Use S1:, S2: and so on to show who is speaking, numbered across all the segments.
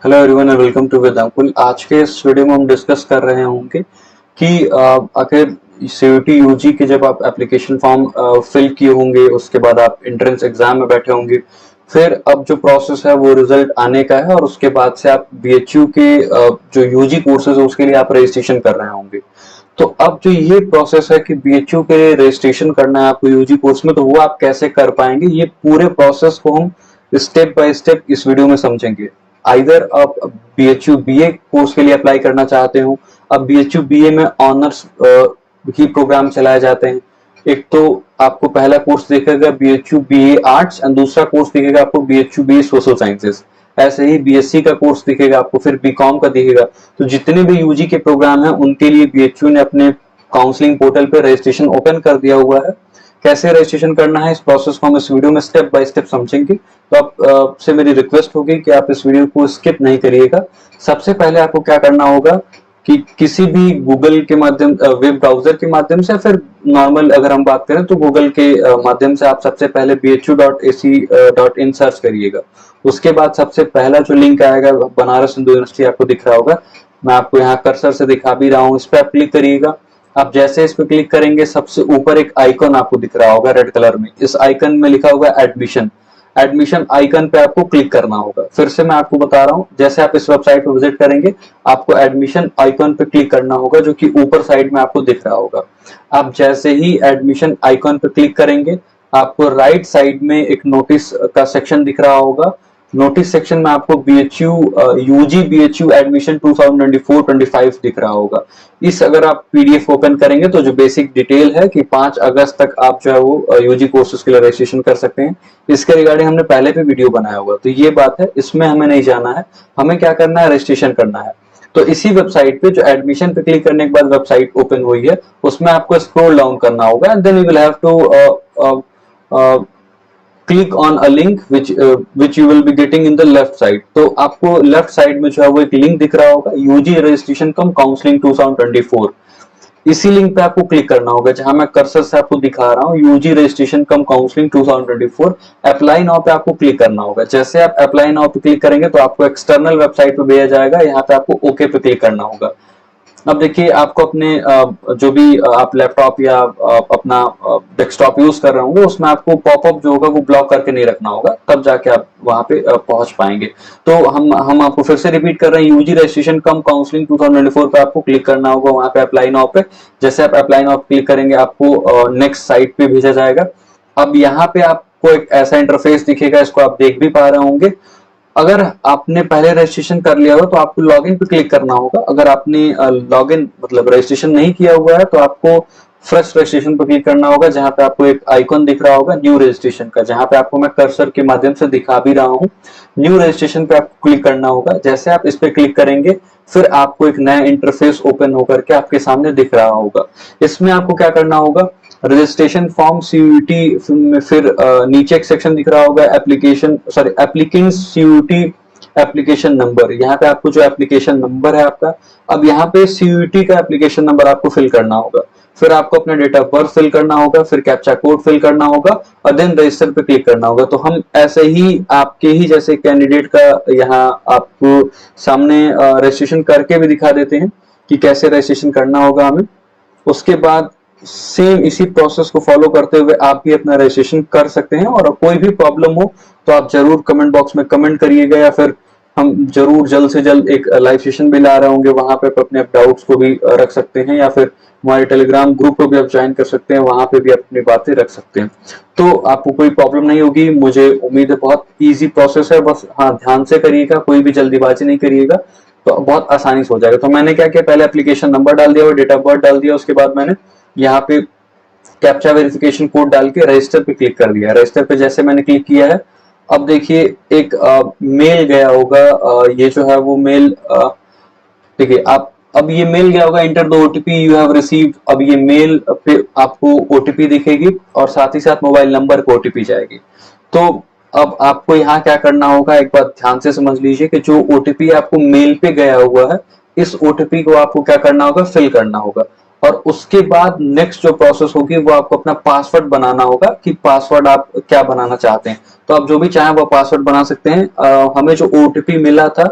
S1: Hello everyone and welcome to Vedankul. आज के इस वीडियो में हम डिस्कस कर रहे होंगे कि आखिर सीयूटी यूजी के जब आप एप्लीकेशन फॉर्म फिल किए होंगे, उसके बाद आप एंट्रेंस एग्जाम में बैठे होंगे, फिर अब जो प्रोसेस है वो रिजल्ट आने का है और उसके बाद से आप बीएचयू के जो यूजी कोर्सेज है उसके लिए आप रजिस्ट्रेशन कर रहे होंगे। तो अब जो ये प्रोसेस है कि बीएचयू के लिए रजिस्ट्रेशन करना है आपको यूजी कोर्स में, तो वो आप कैसे कर पाएंगे, ये पूरे प्रोसेस को हम स्टेप बाय स्टेप इस वीडियो में समझेंगे। आइदर आप बीएचयू बीए कोर्स के लिए अप्लाई करना चाहते हो, अब बीएचयू बीए में ऑनर्स ही प्रोग्राम चलाए जाते हैं। एक तो आपको पहला कोर्स दिखेगा बीएचयू बीए आर्ट्स एंड दूसरा कोर्स दिखेगा आपको बीएचयू बीए सोशल साइंसेस। ऐसे ही बीएससी का कोर्स दिखेगा आपको, फिर बीकॉम का दिखेगा। तो जितने भी यूजी के प्रोग्राम हैं उनके लिए बीएचयू ने अपने काउंसलिंग पोर्टल पे रजिस्ट्रेशन ओपन कर दिया हुआ है। कैसे रजिस्ट्रेशन करना है इस प्रोसेस को हम इस वीडियो में स्टेप बाय स्टेप समझेंगे। तो आप से मेरी रिक्वेस्ट होगी कि आप इस वीडियो को स्किप नहीं करिएगा। सबसे पहले आपको क्या करना होगा कि किसी भी गूगल के माध्यम वेब ब्राउजर के माध्यम से, फिर नॉर्मल अगर हम बात करें तो गूगल के माध्यम से आप सबसे पहले bhu.ac.in सर्च करिएगा। उसके बाद सबसे पहला जो लिंक आएगा बनारस हिंदू यूनिवर्सिटी आपको दिख रहा होगा, मैं आपको यहाँ कर्सर से दिखा भी रहा हूँ, इस पर आप क्लिक करिएगा। आप जैसे इस पे क्लिक करेंगे सबसे ऊपर एक आइकन आपको दिख रहा होगा रेड कलर में, इस आइकन में लिखा होगा एडमिशन। एडमिशन आइकन पे आपको क्लिक करना होगा। फिर से मैं आपको बता रहा हूँ, जैसे आप इस वेबसाइट पे विजिट करेंगे आपको एडमिशन आइकन पे क्लिक करना होगा, जो कि ऊपर साइड में आपको दिख रहा होगा। आप जैसे ही एडमिशन आइकन पे क्लिक करेंगे आपको राइट साइड में एक नोटिस का सेक्शन दिख रहा होगा। नोटिस सेक्शन में आपको बीएचयू यूजी बीएचयू एडमिशन 2024-25 दिख रहा होगा। इस अगर आप पीडीएफ ओपन करेंगे तो जो बेसिक डिटेल है कि 5 अगस्त तक आप जो है वो यूजी कोर्सेज के लिए रजिस्ट्रेशन कर सकते हैं, इसके रिगार्डिंग हमने पहले भी वीडियो बनाया हुआ। तो ये बात है, इसमें हमें नहीं जाना है, हमें क्या करना है, रजिस्ट्रेशन करना है। तो इसी वेबसाइट पे जो एडमिशन पे क्लिक करने के बाद वेबसाइट ओपन हुई है उसमें आपको स्क्रॉल डाउन करना होगा and then you will have to click on a link which you will be getting in the left side. तो आपको लेफ्ट साइड में जो है वो एक लिंक दिख रहा होगा, यूजी रजिस्ट्रेशन कम काउंसलिंग 2024। इसी लिंक पे आपको क्लिक करना होगा जहां मैं कर्सर से आपको दिखा रहा हूँ, यूजी रजिस्ट्रेशन कम काउंसलिंग 2024। अप्लाई नाउ पे आपको क्लिक करना होगा। जैसे आप अप्लाई नाउ पे क्लिक करेंगे तो आपको एक्सटर्नल वेबसाइट पे भेजा जाएगा, यहाँ पे आपको ओके पे क्लिक करना होगा। अब देखिए, आपको अपने जो भी आप लैपटॉप या अपना डेस्कटॉप यूज कर रहे होंगे उसमें आपको पॉपअप जो होगा वो ब्लॉक करके नहीं रखना होगा, तब जाके आप वहां पे पहुंच पाएंगे। तो हम आपको फिर से रिपीट कर रहे हैं, यूजी रजिस्ट्रेशन कम काउंसलिंग 2024 पे आपको क्लिक करना होगा, वहां पे अप्लाई नाउ पे। जैसे आप अप्लाई नाउ पे क्लिक करेंगे आपको नेक्स्ट साइट पे भेजा जाएगा। अब यहाँ पे आपको एक ऐसा इंटरफेस दिखेगा, इसको आप देख भी पा रहे होंगे। अगर आपने पहले रजिस्ट्रेशन कर लिया हो तो आपको लॉगिन पे क्लिक करना होगा। अगर आपने लॉगिन मतलब रजिस्ट्रेशन नहीं किया हुआ है तो आपको फ्रेश रजिस्ट्रेशन पे क्लिक करना होगा, जहां पे आपको एक आइकन दिख रहा होगा न्यू रजिस्ट्रेशन का, जहां पे आपको मैं कर्सर के माध्यम से दिखा भी रहा हूँ। न्यू रजिस्ट्रेशन पे आपको क्लिक करना होगा। जैसे आप इस पे क्लिक करेंगे फिर आपको एक नया इंटरफेस ओपन होकर के आपके सामने दिख रहा होगा। इसमें आपको क्या करना होगा, रजिस्ट्रेशन फॉर्म सीयूटी में फिर नीचे एक सेक्शन दिख रहा होगा एप्लीकेंट सीयूटी एप्लीकेशन नंबर। यहाँ पे आपको जो एप्लीकेशन नंबर है आपका, अब यहाँ पे सीयूटी का एप्लीकेशन नंबर आपको फिल करना होगा। फिर आपको अपना डेट ऑफ बर्थ फिल करना होगा, फिर कैप्चा कोड फिल करना होगा और देन रजिस्टर पे क्लिक करना होगा। तो हम ऐसे ही आपके ही जैसे कैंडिडेट का यहाँ आपको सामने रजिस्ट्रेशन करके भी दिखा देते हैं कि कैसे रजिस्ट्रेशन करना होगा हमें। उसके बाद सेम इसी प्रोसेस को फॉलो करते हुए आप भी अपना रजिस्ट्रेशन कर सकते हैं। और कोई भी प्रॉब्लम हो तो आप जरूर कमेंट बॉक्स में कमेंट करिएगा, या फिर हम जरूर जल्द से जल्द एक लाइव सेशन भी ला रहे होंगे, वहां पे अपने डाउट्स को भी रख सकते हैं, या फिर हमारे टेलीग्राम ग्रुप को भी आप ज्वाइन कर सकते हैं, वहां पे भी अपनी बातें रख सकते हैं। तो आपको कोई प्रॉब्लम नहीं होगी, मुझे उम्मीद है। बहुत इजी प्रोसेस है, बस हाँ ध्यान से करिएगा, कोई भी जल्दीबाजी नहीं करिएगा, तो बहुत आसानी से हो जाएगा। तो मैंने क्या किया, पहले एप्लीकेशन नंबर डाल दिया और डेट ऑफ बर्थ डाल दिया, उसके बाद मैंने यहाँ पे कैप्चा वेरिफिकेशन कोड डाल के रजिस्टर पे क्लिक कर दिया। रजिस्टर पे जैसे मैंने क्लिक किया है, अब देखिए एक मेल गया होगा, ये जो है वो मेल देखिए आप, अब ये मेल गया होगा, enter the OTP you have received. अब ये मेल पे आपको ओटीपी दिखेगी और साथ ही साथ मोबाइल नंबर को ओटीपी जाएगी। तो अब आपको यहाँ क्या करना होगा, एक बात ध्यान से समझ लीजिए कि जो ओटीपी आपको मेल पे गया हुआ है, इस ओटीपी को आपको क्या करना होगा, फिल करना होगा। और उसके बाद नेक्स्ट जो प्रोसेस होगी वो आपको अपना पासवर्ड बनाना होगा कि पासवर्ड आप क्या बनाना चाहते हैं। तो आप जो भी चाहें वो पासवर्ड बना सकते हैं। हमें जो ओटीपी मिला था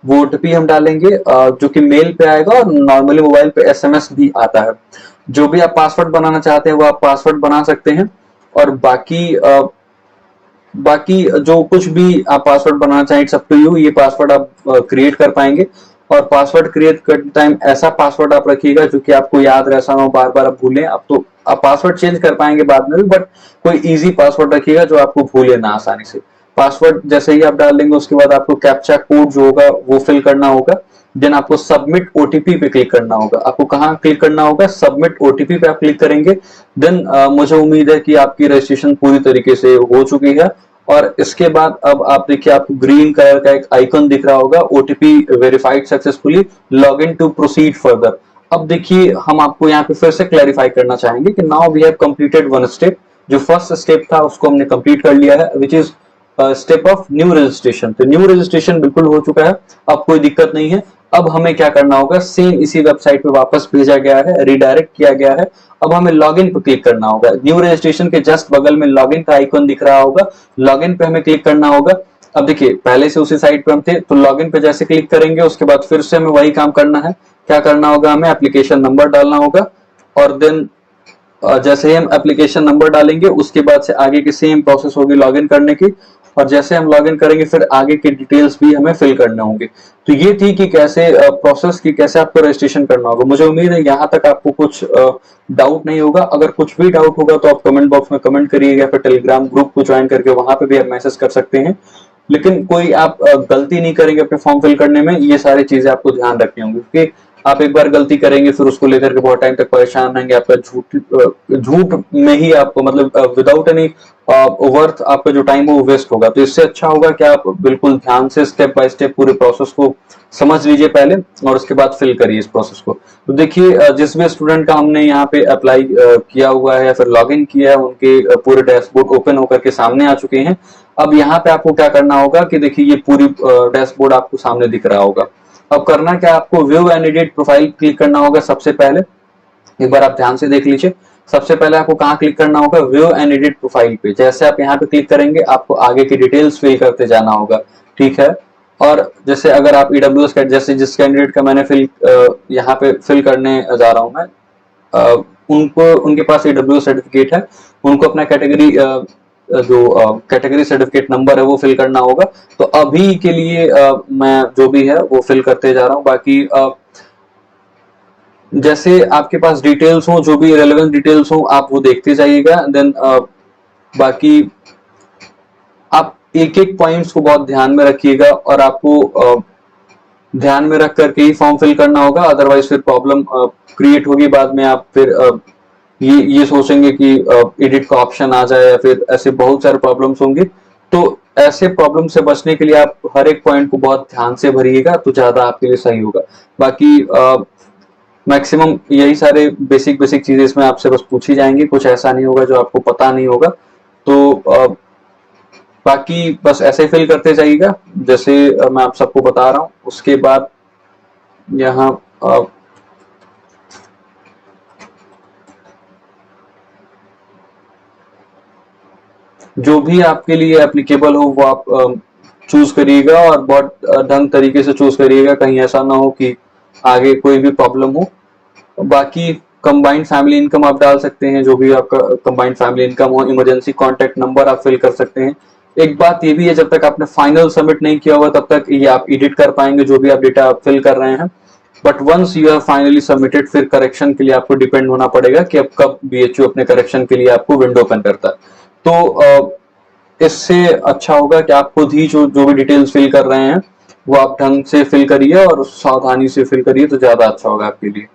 S1: वो ओटीपी हम डालेंगे, जो कि मेल पे आएगा और नॉर्मली मोबाइल पे एसएमएस भी आता है। जो भी आप पासवर्ड बनाना चाहते हैं वो आप पासवर्ड बना सकते हैं। और बाकी जो कुछ भी आप पासवर्ड बनाना चाहें इट्स अप टू यू, ये पासवर्ड आप क्रिएट कर पाएंगे। और पासवर्ड क्रिएट करते टाइम ऐसा पासवर्ड आप रखिएगा जो कि आपको याद रह, ऐसा ना हो बार बार आप भूलें। अब तो आप पासवर्ड चेंज कर पाएंगे बाद में भी, बट कोई इजी पासवर्ड रखिएगा जो आपको भूले ना आसानी से। पासवर्ड जैसे ही आप डाल देंगे उसके बाद आपको कैप्चा कोड जो होगा वो फिल करना होगा। देन आपको सबमिट ओटीपी पे क्लिक करना होगा। आपको कहाँ क्लिक करना होगा? सबमिट ओटीपी पे आप क्लिक करेंगे। देन मुझे उम्मीद है कि आपकी रजिस्ट्रेशन पूरी तरीके से हो चुकी है। और इसके बाद अब आप देखिए आपको ग्रीन कलर का एक आइकन दिख रहा होगा, OTP verified successfully, log in to proceed further. अब देखिए हम आपको यहाँ पे फिर से क्लैरिफाई करना चाहेंगे कि now we have completed one step. जो फर्स्ट स्टेप था उसको हमने कंप्लीट कर लिया है, which is step of new registration. तो न्यू रजिस्ट्रेशन बिल्कुल हो चुका है, अब कोई दिक्कत नहीं है। अब हमें क्या करना होगा? सेम इसी वेबसाइट पे वापस भेजा गया है, रिडायरेक्ट किया गया है। अब हमें लॉगिन पे क्लिक करना होगा। न्यू रजिस्ट्रेशन के जस्ट बगल में लॉगिन का आइकन दिख रहा होगा, लॉगिन पे हमें क्लिक करना होगा। अब देखिए पहले से उसी साइट पे हम थे, तो लॉगिन पे जैसे क्लिक करेंगे उसके बाद फिर से हमें वही काम करना है। क्या करना होगा? हमें एप्लीकेशन नंबर डालना होगा। और देन जैसे ही हम एप्लीकेशन नंबर डालेंगे उसके बाद से आगे की सेम प्रोसेस होगी लॉगिन करने की। और जैसे हम लॉगिन करेंगे फिर आगे के डिटेल्स भी हमें फिल करने होंगे। तो ये थी कि कैसे प्रोसेस की कैसे आपको रजिस्ट्रेशन करना होगा। मुझे उम्मीद है यहाँ तक आपको कुछ डाउट नहीं होगा। अगर कुछ भी डाउट होगा तो आप कमेंट बॉक्स में कमेंट करिएगा, फिर टेलीग्राम ग्रुप को ज्वाइन करके वहां पे भी आप मैसेज कर सकते हैं। लेकिन कोई आप गलती नहीं करेंगे अपने फॉर्म फिल करने में, ये सारी चीजें आपको ध्यान रखनी होंगी, क्योंकि आप एक बार गलती करेंगे फिर उसको लेकर के बहुत टाइम तक परेशान रहेंगे। आपका झूठ में ही आपको मतलब विदाउट एनी वर्थ आपका जो टाइम है वो वेस्ट होगा। तो इससे अच्छा होगा कि आप बिल्कुल ध्यान से स्टेप बाय स्टेप पूरे प्रोसेस को समझ लीजिए पहले और उसके बाद फिल करिए इस प्रोसेस को। तो देखिए जिस भी स्टूडेंट का हमने यहाँ पे अप्लाई किया हुआ है या फिर लॉग इन किया है उनके पूरे डैशबोर्ड ओपन होकर के सामने आ चुके हैं। अब यहाँ पे आपको क्या करना होगा कि देखिए ये पूरी डैशबोर्ड आपको सामने दिख रहा होगा। अब करना क्या, आपको view and edit profile click करना होगा सबसे पहले। एक बार आप ध्यान से देख लीजिए, सबसे पहले आपको कहाँ क्लिक करना होगा? व्यू एंड एडिट प्रोफाइल पे। जैसे आप यहाँ पे क्लिक करेंगे आपको आगे की डिटेल्स फिल करते जाना होगा, ठीक है। और जैसे अगर आप ईडब्ल्यूएस का जैसे जिस कैंडिडेट का मैंने यहाँ पे फिल करने जा रहा हूँ मैं, उनको उनके पास ईडब्ल्यूएस सर्टिफिकेट है, उनको अपना कैटेगरी जो कैटेगरी सर्टिफिकेट नंबर है वो फिल करना होगा। तो अभी के लिए मैं जो भी है वो फिल करते जा रहा हूँ। बाकी जैसे आपके पास डिटेल्स हो, जो भी रेलेवेंट डिटेल्स हो आप वो देखते जाइएगा। देन बाकी आप एक एक पॉइंट्स को बहुत ध्यान में रखिएगा और आपको ध्यान में रख करके ही फॉर्म फिल करना होगा, अदरवाइज फिर प्रॉब्लम क्रिएट होगी बाद में। आप फिर ये सोचेंगे कि एडिट का ऑप्शन आ जाए या फिर ऐसे बहुत सारे प्रॉब्लम्स होंगे। तो ऐसे प्रॉब्लम से बचने के लिए आप हर एक पॉइंट को बहुत ध्यान से भरिएगा तो ज्यादा आपके लिए सही होगा। बाकी मैक्सिमम यही सारे बेसिक बेसिक चीजें इसमें आपसे बस पूछी जाएंगी, कुछ ऐसा नहीं होगा जो आपको पता नहीं होगा। तो बाकी बस ऐसे फिल करते जाइएगा जैसे मैं आप सबको बता रहा हूँ। उसके बाद यहाँ जो भी आपके लिए एप्लीकेबल हो वो आप चूज करिएगा और बहुत ढंग तरीके से चूज करिएगा, कहीं ऐसा ना हो कि आगे कोई भी प्रॉब्लम हो। बाकी कंबाइंड फैमिली इनकम आप डाल सकते हैं, जो भी आपका कंबाइंड फैमिली इनकम हो। इमरजेंसी कॉन्टैक्ट नंबर आप फिल कर सकते हैं। एक बात ये भी है, जब तक आपने फाइनल सबमिट नहीं किया हुआ तब तक ये आप एडिट कर पाएंगे जो भी आप डेटा आप फिल कर रहे हैं। But once you have finally submitted फिर करेक्शन के लिए आपको डिपेंड होना पड़ेगा कि अब कब बीएचयू अपने करेक्शन के लिए आपको विंडो ओपन करता है। तो इससे अच्छा होगा कि आप खुद ही जो भी डिटेल्स फिल कर रहे हैं वो आप ढंग से फिल करिए और सावधानी से फिल करिए तो ज्यादा अच्छा होगा आपके लिए।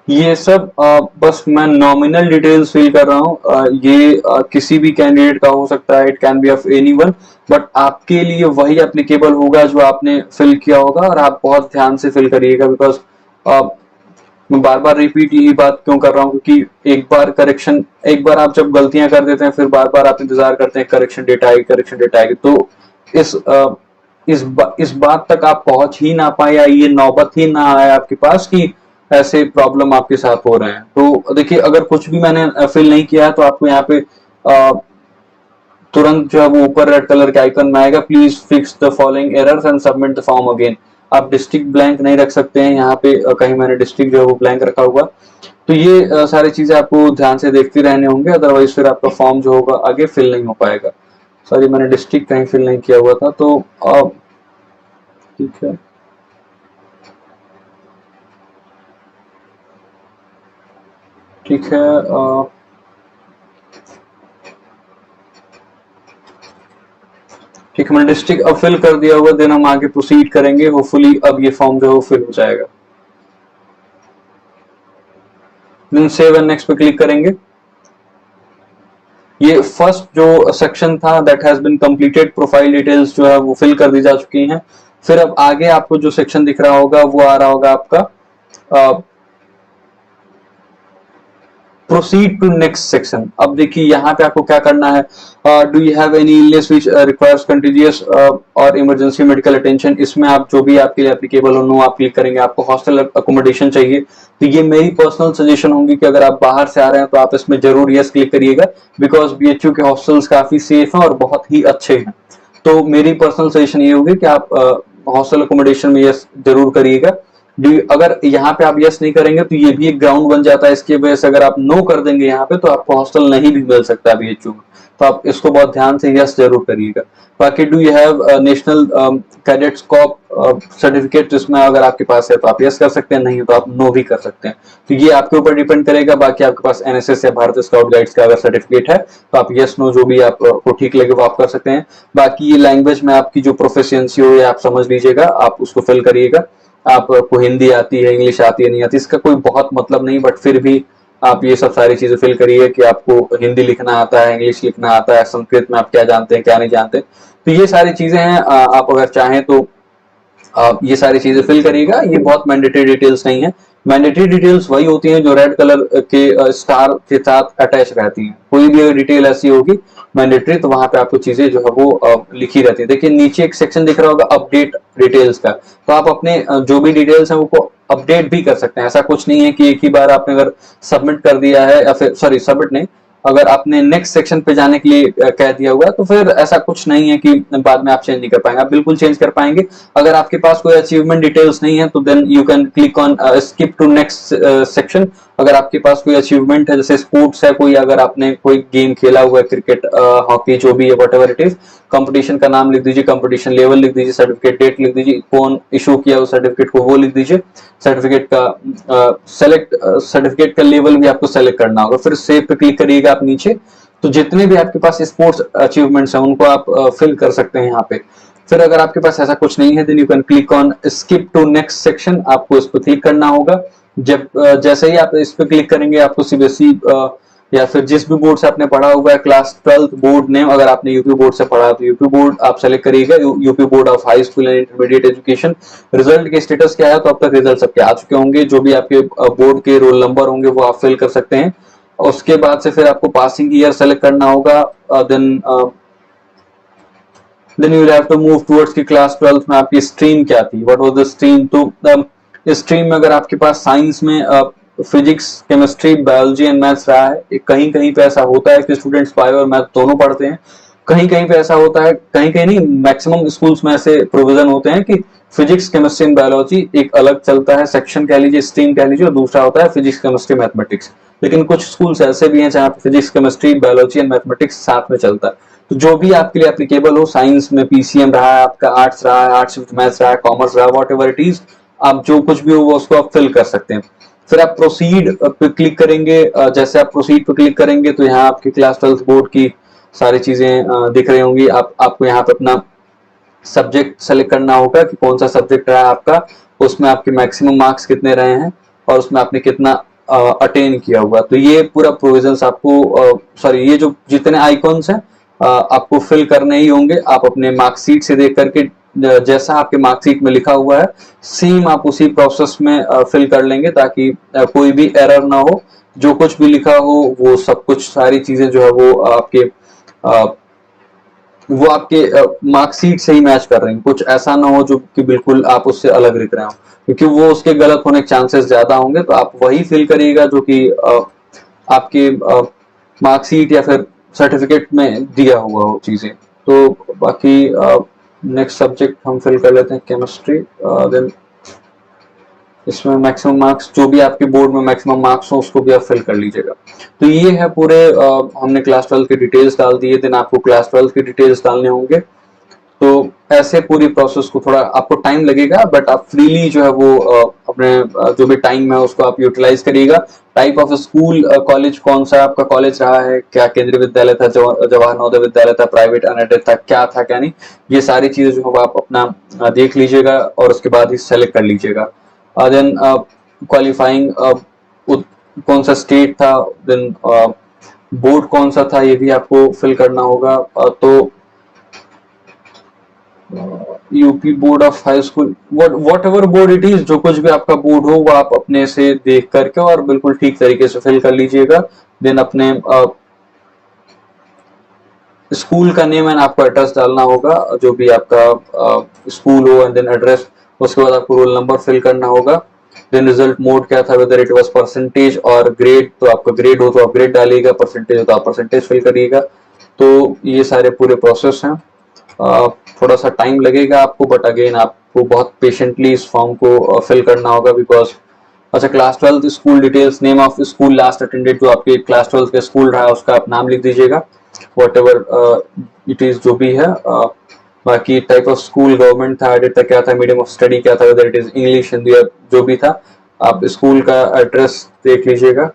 S1: ये सब बस मैं नॉमिनल डिटेल्स फिल कर रहा हूँ। ये किसी भी कैंडिडेट का हो सकता है, it can be of anyone, but आपके लिए वही एप्लीकेबल होगा जो आपने फिल किया होगा। और आप बहुत ध्यान से फिल करिएगा बिकॉज मैं बार बार रिपीट यही बात क्यों कर रहा हूँ, क्योंकि एक बार आप जब गलतियां कर देते हैं, फिर बार बार आप इंतजार करते हैं करेक्शन डेटा आएगी, करेक्शन डेटा आएगी, तो इस इस बात तक आप पहुंच ही ना पाए, या ये नौबत ही ना आए आपके पास कि ऐसे प्रॉब्लम आपके साथ हो रहे हैं। तो देखिए, अगर कुछ भी मैंने फिल नहीं किया है तो आपको यहाँ पे तुरंत जो है वो ऊपर रेड कलर के आइकन में आएगा, please fix the following errors and submit the form again. आप डिस्ट्रिक्ट ब्लैंक नहीं रख सकते हैं यहाँ पे, कहीं मैंने डिस्ट्रिक्ट जो है वो ब्लैंक रखा हुआ। तो ये सारी चीजें आपको ध्यान से देखते रहने होंगे, अदरवाइज फिर आपका फॉर्म जो होगा आगे फिल नहीं हो पाएगा। सॉरी, मैंने डिस्ट्रिक्ट कहीं फिल नहीं किया हुआ था, तो ठीक है। ठीक है, ठीक है, मैंने डिस्ट्रिक्ट अब फिल कर दिया हुआ, देन हम आगे प्रोसीड करेंगे। होपफुली अब ये फॉर्म जो है वो फिल हो जाएगा। देन सेव एंड नेक्स्ट पे क्लिक करेंगे। ये फर्स्ट जो सेक्शन था that has been completed, profile details जो है वो फिल कर दी जा चुकी हैं। फिर अब आगे आपको जो सेक्शन दिख रहा होगा वो आ रहा होगा आपका प्रोसीड टू नेक्स्ट सेक्शन। अब देखिए यहाँ पे आपको क्या करना है, do you have any illness which requires continuous और इमरजेंसी मेडिकल अटेंशन। इसमें आप जो भी आपके लिए एप्लीकेबल हो, नो आप क्लिक करेंगे। आपको हॉस्टल अकोमोडेशन चाहिए, तो ये मेरी पर्सनल सजेशन होगी कि अगर आप बाहर से आ रहे हैं तो आप इसमें जरूर यस क्लिक करिएगा, बिकॉज बीएचयू के हॉस्टल्स काफी सेफ हैं और बहुत ही अच्छे हैं। तो मेरी पर्सनल सजेशन ये होगी कि आप हॉस्टल अकोमोडेशन में यस जरूर करिएगा। अगर यहाँ पे आप यस नहीं करेंगे तो ये भी एक ग्राउंड बन जाता है, इसकी वजह से अगर आप नो कर देंगे यहाँ पे तो आपको हॉस्टल नहीं भी मिल सकता बीएचयू में। तो आप इसको बहुत ध्यान से यस जरूर करिएगा। बाकी do you have national cadets Corp certificate, जिसमें अगर आपके पास है तो आप यस कर सकते हैं, नहीं तो आप नो भी कर सकते हैं। तो ये आपके ऊपर डिपेंड करेगा। बाकी आपके पास एनएसएस या भारत स्काउट गाइड्स का अगर सर्टिफिकेट है तो आप यस नो जो भी आपको ठीक लगे वो आप कर सकते हैं। बाकी ये लैंग्वेज में आपकी जो प्रोफिशिएंसी हो या आप समझ लीजिएगा, आप उसको फिल करिएगा। आपको हिंदी आती है, इंग्लिश आती है, नहीं आती, इसका कोई बहुत मतलब नहीं, बट फिर भी आप ये सब सारी चीजें फिल करिए कि आपको हिंदी लिखना आता है, इंग्लिश लिखना आता है, संस्कृत में आप क्या जानते हैं क्या नहीं जानते। तो ये सारी चीजें हैं, आप अगर चाहें तो आप ये सारी चीजें फिल करिएगा। ये बहुत मैंडेटरी डिटेल्स नहीं है। मैंडेटरी डिटेल्स वही होती हैं जो रेड कलर के स्टार के साथ अटैच रहती हैं। कोई भी डिटेल ऐसी होगी मैंडेटरी, तो वहां पे आपको चीजें जो है वो लिखी रहती है। देखिए नीचे एक सेक्शन दिख रहा होगा अपडेट डिटेल्स का, तो आप अपने जो भी डिटेल्स हैं वो अपडेट भी कर सकते हैं। ऐसा कुछ नहीं है कि एक ही बार आपने अगर सबमिट कर दिया है, या फिर सॉरी सबमिट नहीं, अगर आपने नेक्स्ट सेक्शन पे जाने के लिए कह दिया हुआ है तो फिर ऐसा कुछ नहीं है कि बाद में आप चेंज नहीं कर पाएंगे, आप बिल्कुल चेंज कर पाएंगे। अगर आपके पास कोई अचीवमेंट डिटेल्स नहीं है तो then you can click on skip to next section. अगर आपके पास कोई अचीवमेंट है, जैसे स्पोर्ट्स है कोई, अगर आपने कोई गेम खेला हुआ है, क्रिकेट, हॉकी, जो भी है, what ever it is, competition का नाम लिख दीजिए, कंपटीशन लेवल लिख दीजिए, सर्टिफिकेट डेट लिख दीजिए, कौन इशू किया उस सर्टिफिकेट को वो लिख दीजिए, सर्टिफिकेट का सर्टिफिकेट का लेवल भी आपको सेलेक्ट करना होगा। फिर सेव पे क्लिक करिएगा आप नीचे, तो जितने भी आपके पास स्पोर्ट्स अचीवमेंट्स हैं उनको आप फिल कर सकते हैं यहाँ पे। फिर अगर आपके पास ऐसा कुछ नहीं है then you can click on skip to next section. आपको इस पर क्लिक करना होगा। जब जैसे ही आप इस पे क्लिक करेंगे, आपको सीबीएसई या फिर जिस भी बोर्ड से आपने पढ़ा हुआ है, क्लास 12 बोर्ड नेम, अगर आपने यूपी बोर्ड से पढ़ा तो यूपी बोर्ड आप सेलेक्ट करिएगा, UP board of high school and intermediate education. Result के स्टेटस क्या है, तो अब तक रिजल्ट सबके आ चुके होंगे। जो भी आपके बोर्ड के रोल नंबर होंगे वो आप फिल कर सकते हैं। उसके बाद से फिर आपको पासिंग ईयर सेलेक्ट करना होगा। Then you have to move towards की क्लास 12 में आपकी स्ट्रीम क्या थी, व्हाट वाज द स्ट्रीम। तो स्ट्रीम में अगर आपके पास साइंस में physics, chemistry, biology and maths रहा है, कहीं कहीं पे ऐसा होता है कि स्टूडेंट्स बायो और मैथ दोनों पढ़ते हैं, कहीं कहीं पे ऐसा होता है, कहीं कहीं नहीं, मैक्सिमम स्कूल्स में ऐसे प्रोविजन होते हैं कि फिजिक्स, केमिस्ट्री एंड बायोलॉजी एक अलग चलता है सेक्शन कह लीजिए, स्ट्रीम कह लीजिए, और दूसरा होता है फिजिक्स, केमिस्ट्री, मैथमेटिक्स। लेकिन कुछ स्कूल्स ऐसे भी हैं जहाँ physics, chemistry, biology and mathematics साथ में चलता है। तो जो भी आपके लिए एप्लीकेबल हो, साइंस में पीसीएम रहा है आपका, आर्ट्स रहा है, आर्ट्स विद मैथ्स रहा है, कॉमर्स रहा है, वॉट एवर इट इज, आप जो कुछ भी हो वो उसको आप फिल कर सकते हैं। फिर आप प्रोसीड पे क्लिक करेंगे। जैसे आप प्रोसीड पे क्लिक करेंगे तो यहाँ आपकी क्लास 12 बोर्ड की सारी चीजें दिख रही होंगी। आपको यहाँ पे अपना सब्जेक्ट सेलेक्ट करना होगा कि कौन सा सब्जेक्ट रहा है आपका, उसमें आपके मैक्सिमम मार्क्स कितने रहे हैं और उसमें आपने कितना अटेन किया हुआ। तो ये पूरा प्रोविजंस आपको सॉरी ये जो जितने आइकॉन्स हैं आपको फिल करने ही होंगे। आप अपने मार्कशीट से देख करके जैसा आपके मार्कशीट में लिखा हुआ है सेम आप उसी प्रोसेस में फिल कर लेंगे, ताकि कोई भी एरर ना हो। जो कुछ भी लिखा हो वो सब कुछ सारी चीजें जो है वो आपके मार्कशीट से ही मैच कर रही हैं। कुछ ऐसा ना हो जो कि बिल्कुल आप उससे अलग लिख रहे हो, क्योंकि वो उसके गलत होने के चांसेस ज्यादा होंगे। तो आप वही फिल करिएगा जो कि आपके मार्कशीट या फिर सर्टिफिकेट में दिया हुआ हो चीजें। तो बाकी नेक्स्ट सब्जेक्ट हम फिल कर लेते हैं केमिस्ट्री। देन इसमें मैक्सिमम मार्क्स जो भी आपके बोर्ड में मैक्सिमम मार्क्स हो उसको भी आप फिल कर लीजिएगा। तो ये है पूरे हमने क्लास 12 की डिटेल्स डाल दी है। देन आपको क्लास 12 की डिटेल्स डालने होंगे। तो ऐसे पूरी प्रोसेस को थोड़ा आपको टाइम लगेगा, बट आप फ्रीली जो है वो अपने जो भी टाइम है उसको आप यूटिलाइज करिएगा। टाइप ऑफ स्कूल कॉलेज कौन सा आपका कॉलेज रहा है, क्या केंद्रीय विद्यालय था, जवाहर नवोदय विद्यालय था, प्राइवेट अनएडेड था, क्या नहीं, ये सारी चीजें जो है आप अपना देख लीजिएगा और उसके बाद ही सेलेक्ट कर लीजिएगा। देन क्वालिफाइंग कौन सा स्टेट था, देन बोर्ड कौन सा था, ये भी आपको फिल करना होगा। तो UP board of high school, what ever board it is, जो कुछ भी आपका बोर्ड हो वो आप अपने से देख करके और बिल्कुल ठीक तरीके से फिल कर लीजिएगा। देन अपने स्कूल का नेम एंड आपको एड्रेस डालना होगा, जो भी आपका स्कूल हो, एंड देन एड्रेस। उसके बाद आपको रोल नंबर फिल करना होगा। देन रिजल्ट मोड क्या था, वेदर इट वाज परसेंटेज और ग्रेड, तो आपका ग्रेड हो तो आप ग्रेड डालिएगा, परसेंटेज हो तो आप परसेंटेज फिल करिएगा। तो ये सारे पूरे प्रोसेस हैं। थोड़ा सा टाइम लगेगा आपको, बट अगेन आपको बहुत पेशेंटली इस फॉर्म को फिल करना होगा, बिकॉज अच्छा class 12 school details, name of school last attended, जो आपके क्लास 12 का स्कूल रहा है उसका आप नाम लिख दीजिएगा, वट एवर इट इज जो भी है। बाकी टाइप ऑफ स्कूल, गवर्नमेंट था, एडेड था, क्या था, मीडियम ऑफ स्टडी क्या था, whether it is English, Hindi, जो भी था। आप स्कूल का एड्रेस देख लीजिएगा।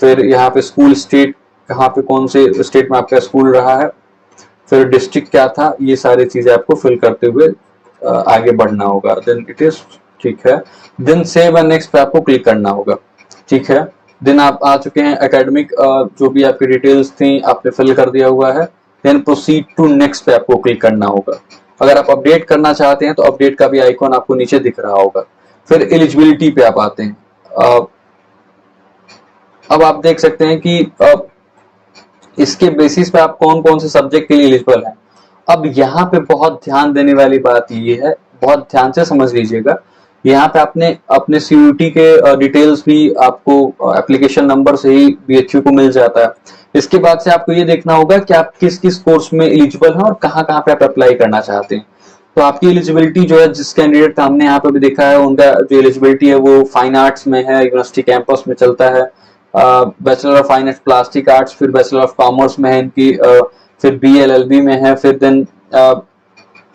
S1: फिर यहाँ पे स्कूल स्टेट, कहाँ पे कौन से स्टेट में आपका स्कूल रहा है, फिर डिस्ट्रिक्ट क्या था, ये सारी चीजें आपको फिल करते हुए आगे बढ़ना होगा। देन इट इज ठीक है। देन सेव एंड नेक्स्ट पे आपको क्लिक करना होगा। ठीक है। देन आप आ चुके हैं एकेडमिक, जो भी आपकी डिटेल्स थी आपने फिल कर दिया हुआ है। देन प्रोसीड टू नेक्स्ट पे आपको क्लिक करना होगा। अगर आप अपडेट करना चाहते हैं तो अपडेट का भी आइकॉन आपको नीचे दिख रहा होगा। फिर एलिजिबिलिटी पे आप आते हैं। अब आप देख सकते हैं कि इसके बेसिस पे आप कौन कौन से सब्जेक्ट के लिए एलिजिबल हैं। अब यहाँ पे बहुत ध्यान देने वाली बात ये है, बहुत ध्यान से समझ लीजिएगा। यहाँ पे आपने अपने सीयूटी के डिटेल्स भी आपको एप्लीकेशन नंबर से ही बीएचयू को मिल जाता है। इसके बाद से आपको ये देखना होगा कि आप किस किस कोर्स में एलिजिबल हैं और कहाँ कहाँ पे आप अप्लाई करना चाहते हैं। तो आपकी एलिजिबिलिटी जो है, जिस कैंडिडेट का हमने यहाँ पे भी देखा है, उनका जो एलिजिबिलिटी है वो फाइन आर्ट्स में है, यूनिवर्सिटी कैंपस में चलता है। Bachelor of fine arts plastic arts, फिर बैचलर ऑफ कॉमर्स में है इनकी, फिर बीएलएलबी में है, फिर then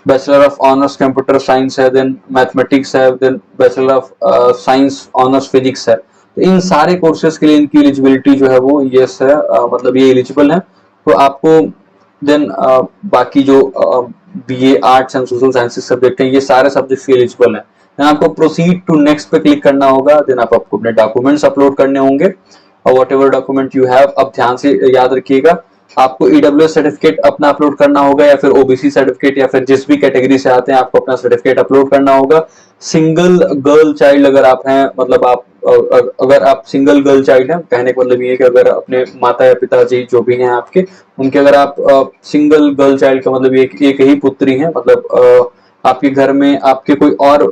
S1: bachelor of honours computer science है, देन मैथमेटिक्स है, then bachelor of science honours physics है। तो इन सारे कोर्सेज के लिए इनकी एलिजिबिलिटी जो है वो यस है, मतलब ये एलिजिबल है। तो आपको देन बाकी जो BA arts and social sciences subject हैं, ये सारे सब्जेक्ट्स एलिजिबल हैं। देन आपको प्रोसीड टू नेक्स्ट पे क्लिक करना होगा। देन आपको अपने डॉक्यूमेंट्स अपलोड करने होंगे, और what ever document you have, अब ध्यान से याद रखिएगा, आपको ईडब्ल्यूएस सर्टिफिकेट अपना अपलोड करना होगा, या फिर ओबीसी सर्टिफिकेट, या फिर जिस भी कैटेगरी से आते हैं आपको अपना सर्टिफिकेट अपलोड करना होगा। सिंगल गर्ल चाइल्ड अगर आप हैं, मतलब आप अगर आप सिंगल गर्ल चाइल्ड हैं, कहने का मतलब ये है कि अगर अपने माता या पिताजी जो भी हैं आपके, उनके अगर आप सिंगल गर्ल चाइल्ड का मतलब एक ही पुत्री है, मतलब आपके घर में आपके कोई और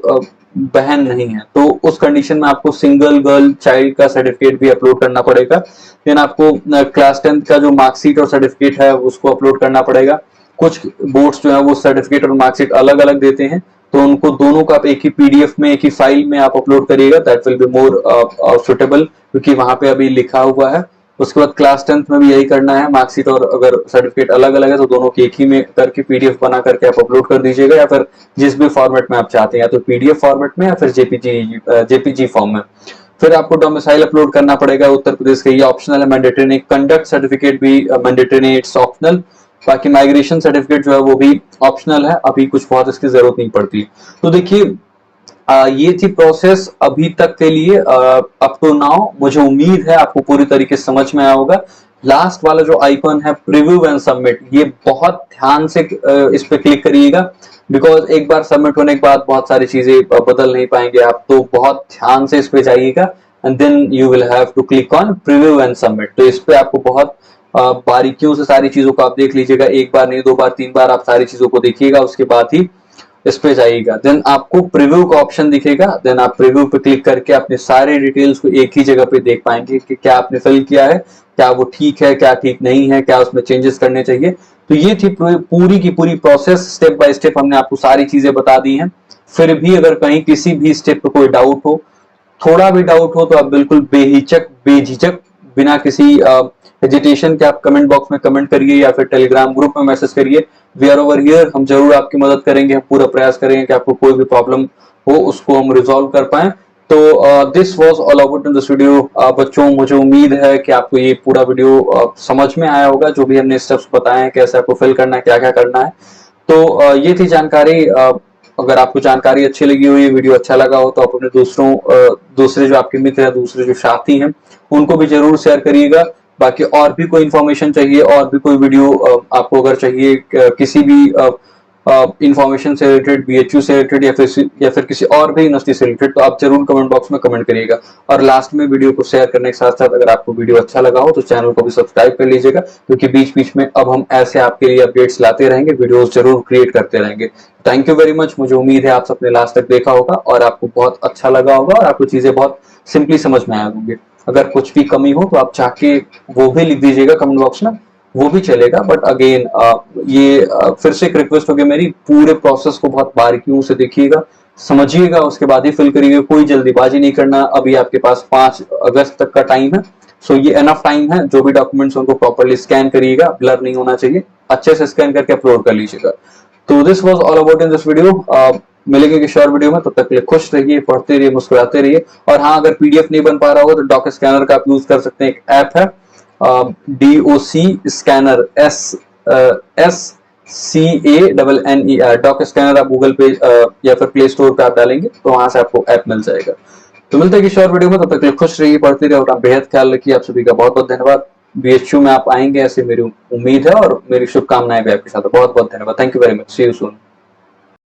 S1: बहन नहीं है, तो उस कंडीशन में आपको सिंगल गर्ल चाइल्ड का सर्टिफिकेट भी अपलोड करना पड़ेगा। देन आपको क्लास 10 का जो मार्कशीट और सर्टिफिकेट है उसको अपलोड करना पड़ेगा। कुछ बोर्ड्स जो है वो सर्टिफिकेट और मार्कशीट अलग अलग देते हैं, तो उनको दोनों का आप एक ही पीडीएफ में, एक ही फाइल में आप अपलोड करिएगा, that will be more suitable, क्योंकि वहां पे अभी लिखा हुआ है। उसके बाद क्लास 10th में भी यही करना है, मार्कशीट और अगर सर्टिफिकेट अलग अलग है तो दोनों की एक ही में करके पीडीएफ बना करके आप अपलोड कर दीजिएगा, या फिर जिस भी फॉर्मेट में आप चाहते हैं, या तो पीडीएफ फॉर्मेट में या फिर जेपीजी फॉर्म में। फिर आपको डोमिसाइल अपलोड करना पड़ेगा उत्तर प्रदेश का, ये ऑप्शनल है, मैंडेटरी नहीं। कंडक्ट सर्टिफिकेट भी मैंडेटरी नहीं, इट्स ऑप्शनल। बाकी माइग्रेशन सर्टिफिकेट जो है वो भी ऑप्शनल है, अभी कुछ बहुत इसकी जरूरत नहीं पड़ती। तो देखिए ये थी प्रोसेस अभी तक के लिए, अप टू नाउ। मुझे उम्मीद है आपको पूरी तरीके से समझ में आया होगा लास्ट वाला जो आइकन है प्रीव्यू एंड सबमिट, ये बहुत ध्यान से इस पे क्लिक करिएगा, बिकॉज एक बार सबमिट होने के बाद बहुत सारी चीजें बदल नहीं पाएंगे आप, तो बहुत ध्यान से इस पे जाइएगा and then you will have to click on preview and submit. तो इस पे आपको बहुत बारीकियों से सारी चीजों को आप देख लीजिएगा, एक बार नहीं 2 बार 3 बार आप सारी चीजों को देखिएगा, उसके बाद ही इस पे जाइएगा। देन आपको प्रीव्यू का ऑप्शन दिखेगा, देन आप प्रीव्यू पे क्लिक करके अपने सारे डिटेल्स को एक ही जगह पे देख पाएंगे कि क्या आपने फिल किया है, क्या वो ठीक है, क्या ठीक नहीं है, क्या उसमें चेंजेस करने चाहिए। तो ये थी पूरी की पूरी प्रोसेस, स्टेप बाय स्टेप हमने आपको सारी चीजें बता दी हैं। फिर भी अगर कहीं किसी भी स्टेप पे कोई डाउट हो, थोड़ा भी डाउट हो, तो आप बिल्कुल बेहिचक बेझिझक बिना किसी हेजिटेशन के आप कमेंट बॉक्स में कमेंट करिए या फिर टेलीग्राम ग्रुप में मैसेज करिए। वी आर ओवर हियर, हम जरूर आपकी मदद करेंगे, हम पूरा प्रयास करेंगे कि आपको कोई भी प्रॉब्लम हो उसको हम रिजॉल्व कर पाए। तो this was all about in this video. बच्चों, मुझे उम्मीद है कि आपको ये पूरा वीडियो समझ में आया होगा, जो भी हमने स्टेप्स बताए हैं, कैसे आपको फिल करना है, क्या क्या करना है। तो ये थी जानकारी। अगर आपको जानकारी अच्छी लगी हो, ये वीडियो अच्छा लगा हो, तो आप अपने दूसरे जो आपके मित्र हैं, दूसरे जो साथी हैं, उनको भी जरूर शेयर करिएगा। बाकी और भी कोई इन्फॉर्मेशन चाहिए, और भी कोई वीडियो आपको अगर चाहिए किसी भी इंफॉर्मेशन से रिलेटेड, बीएचयू से रिलेटेड या फिर किसी और भी यूनिवर्सिटी से रिलेटेड, तो आप जरूर कमेंट बॉक्स में कमेंट करिएगा। और लास्ट में वीडियो को शेयर करने के साथ साथ अगर आपको वीडियो अच्छा लगा हो तो चैनल को भी सब्सक्राइब कर लीजिएगा, क्योंकि बीच बीच में अब हम ऐसे आपके लिए अपडेट्स लाते रहेंगे, वीडियोस जरूर क्रिएट करते रहेंगे। Thank you very much. मुझे उम्मीद है आप सबने लास्ट तक देखा होगा और आपको बहुत अच्छा लगा होगा और आपको चीजें बहुत सिंपली समझ में आया होंगे। अगर कुछ भी कमी हो तो आप चाह के वो भी लिख दीजिएगा कमेंट बॉक्स में, वो भी चलेगा। बट अगेन ये फिर से एक रिक्वेस्ट होगी मेरी, पूरे प्रोसेस को बहुत बारीकियों से देखिएगा, समझिएगा, उसके बाद ही फिल करिएगा। कोई जल्दीबाजी नहीं करना। अभी आपके पास 5 अगस्त तक का टाइम है, सो ये एनफ टाइम है। जो भी डॉक्यूमेंट्स उनको प्रॉपरली स्कैन करिएगा, ब्लर नहीं होना चाहिए, अच्छे से स्कैन करके अपलोड कर लीजिएगा। तो this was all about in this video. मिलेंगे किसी और वीडियो में, तब तक के लिए खुश रहिए, पढ़ते रहिए, मुस्कुराते रहिए। और हाँ, अगर पीडीएफ नहीं बन पा रहा होगा तो डॉक स्कैनर का आप यूज कर सकते हैं। एक ऐप है DOC scanner, SCANNER doc scanner. आप गूगल पे या फिर प्ले स्टोर पे आप डालेंगे तो वहां से आपको ऐप मिल जाएगा। तो मिलते हैं किसी और वीडियो में, तब तक के लिए खुश रहिए, पढ़ते रहिए और आप बेहद ख्याल रखिए। आप सभी का बहुत बहुत धन्यवाद। BHU में आप आएंगे ऐसे मेरी उम्मीद है और मेरी शुभकामनाएं भी आपके साथ। बहुत बहुत धन्यवाद। Thank you very much. See you soon.